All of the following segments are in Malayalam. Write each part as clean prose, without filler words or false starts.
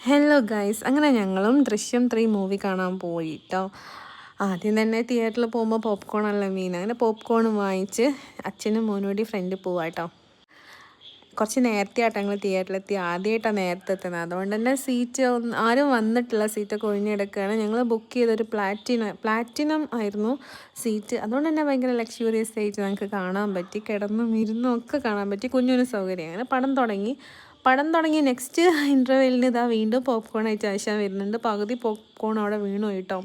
ഹലോ ഗൈസ്, അങ്ങനെ ഞങ്ങളും ദൃശ്യം 3 മൂവി കാണാൻ പോയി കേട്ടോ. ആദ്യം തന്നെ തിയേറ്ററിൽ പോകുമ്പോൾ പോപ്കോണല്ല മീൻ. അങ്ങനെ പോപ്കോൺ വാങ്ങിച്ച് അച്ഛനും മോനോടി ഫ്രണ്ടിൽ പോവാം കേട്ടോ. കുറച്ച് നേരത്തെ ആയിട്ട് ഞങ്ങൾ തിയേറ്ററിലെത്തി. ആദ്യമായിട്ടാണ് നേരത്തെ എത്തുന്നത്, അതുകൊണ്ട് തന്നെ സീറ്റ് ആരും വന്നിട്ടില്ല, സീറ്റൊക്കെ ഒഴിഞ്ഞെടുക്കുകയാണ്. ഞങ്ങൾ ബുക്ക് ചെയ്തൊരു പ്ലാറ്റിനം ആയിരുന്നു സീറ്റ്. അതുകൊണ്ട് തന്നെ ഭയങ്കര ലക്ഷൂറിയസ് ആയിട്ട് ഞങ്ങൾക്ക് കാണാൻ പറ്റി. കിടന്നും ഇരുന്നും ഒക്കെ കാണാൻ പറ്റി. കുഞ്ഞൊരു സൗകര്യം. അങ്ങനെ പടം തുടങ്ങി നെക്സ്റ്റ് ഇൻ്റർവെല്ലിന് ഇതാ വീണ്ടും പോപ്കോൺ ആയിട്ട് ആവശ്യം വരുന്നുണ്ട്. പകുതി പോപ്കോൺ അവിടെ വീണു കേട്ടോ.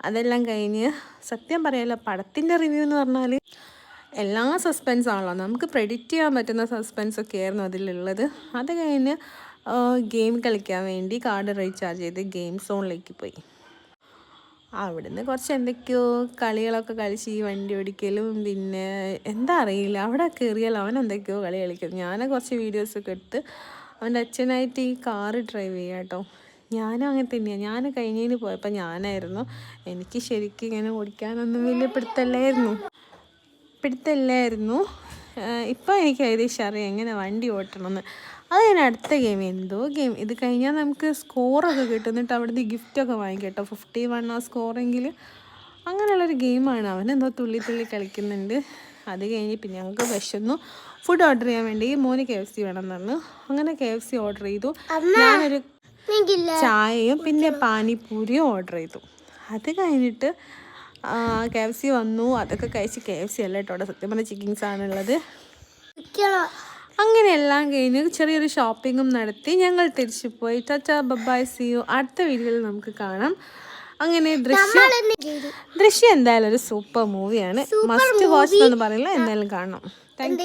അതെല്ലാം കഴിഞ്ഞ് സത്യം പറയാമല്ലോ, പടത്തിൻ്റെ റിവ്യൂ എന്ന് പറഞ്ഞാൽ എല്ലാ സസ്പെൻസ് ആണല്ലോ, നമുക്ക് പ്രെഡിക്റ്റ് ചെയ്യാൻ പറ്റുന്ന സസ്പെൻസൊക്കെ ആയിരുന്നു അതിലുള്ളത്. അത് കഴിഞ്ഞ് ഗെയിം കളിക്കാൻ വേണ്ടി കാർഡ് റീചാർജ് ചെയ്ത് ഗെയിം സോണിലേക്ക് പോയി. അവിടുന്ന് കുറച്ച് എന്തൊക്കെയോ കളികളൊക്കെ കളിച്ച് ഈ വണ്ടി ഓടിക്കലും പിന്നെ എന്താ അറിയില്ല, അവിടെ കയറിയാൽ അവൻ എന്തൊക്കെയോ കളി കളിക്കും. ഞാൻ കുറച്ച് വീഡിയോസൊക്കെ എടുത്ത് അവൻ്റെ അച്ഛനായിട്ട് ഈ കാറ് ഡ്രൈവ് ചെയ്യാം കേട്ടോ. ഞാനും അങ്ങനെ തന്നെയാണ്. ഞാൻ കഴിഞ്ഞതിന് പോയപ്പോൾ ഞാനായിരുന്നു. എനിക്ക് ശരിക്കും ഇങ്ങനെ ഓടിക്കാനൊന്നും വലിയ പിടുത്തമില്ലായിരുന്നു. ഇപ്പോൾ എനിക്ക് ഏകദേശം അറിയാം എങ്ങനെ വണ്ടി ഓട്ടണമെന്ന്. അത് ഞാൻ അടുത്ത ഗെയിം ഇത് കഴിഞ്ഞാൽ നമുക്ക് സ്കോറൊക്കെ കിട്ടും. എന്നിട്ട് അവിടുന്ന് ഗിഫ്റ്റൊക്കെ വാങ്ങിക്കും കേട്ടോ. 51 ആ സ്കോറെങ്കിൽ. അങ്ങനെയുള്ളൊരു ഗെയിമാണ്. അവനെന്തോ തുള്ളി കളിക്കുന്നുണ്ട്. അത് കഴിഞ്ഞ് പിന്നെ ഞങ്ങൾക്ക് വിശന്നു. ഫുഡ് ഓർഡർ ചെയ്യാൻ വേണ്ടി മോന് KFC വേണമെന്ന് പറഞ്ഞു. അങ്ങനെ KFC ഓർഡർ ചെയ്തു. ഞാനൊരു ചായയും പിന്നെ പാനിപ്പൂരിയും ഓർഡർ ചെയ്തു. അത് കഴിഞ്ഞിട്ട് KFC വന്നു. അതൊക്കെ കഴിച്ച് KFC അല്ല കേട്ടോ, അവിടെ സത്യം പറഞ്ഞാൽ ചിക്കിങ്സ് ആണുള്ളത്. അങ്ങനെ എല്ലാം കഴിഞ്ഞ് ചെറിയൊരു ഷോപ്പിങ്ങും നടത്തി ഞങ്ങൾ തിരിച്ചു പോയി. Tata bye see you. അടുത്ത വീഡിയോയിൽ നമുക്ക് കാണാം. അങ്ങനെ ദൃശ്യം എന്തായാലും ഒരു സൂപ്പർ മൂവിയാണ്. മസ്റ്റ് വാച്ച് എന്ന് പറയില്ല, എന്തായാലും കാണണം. Thank you.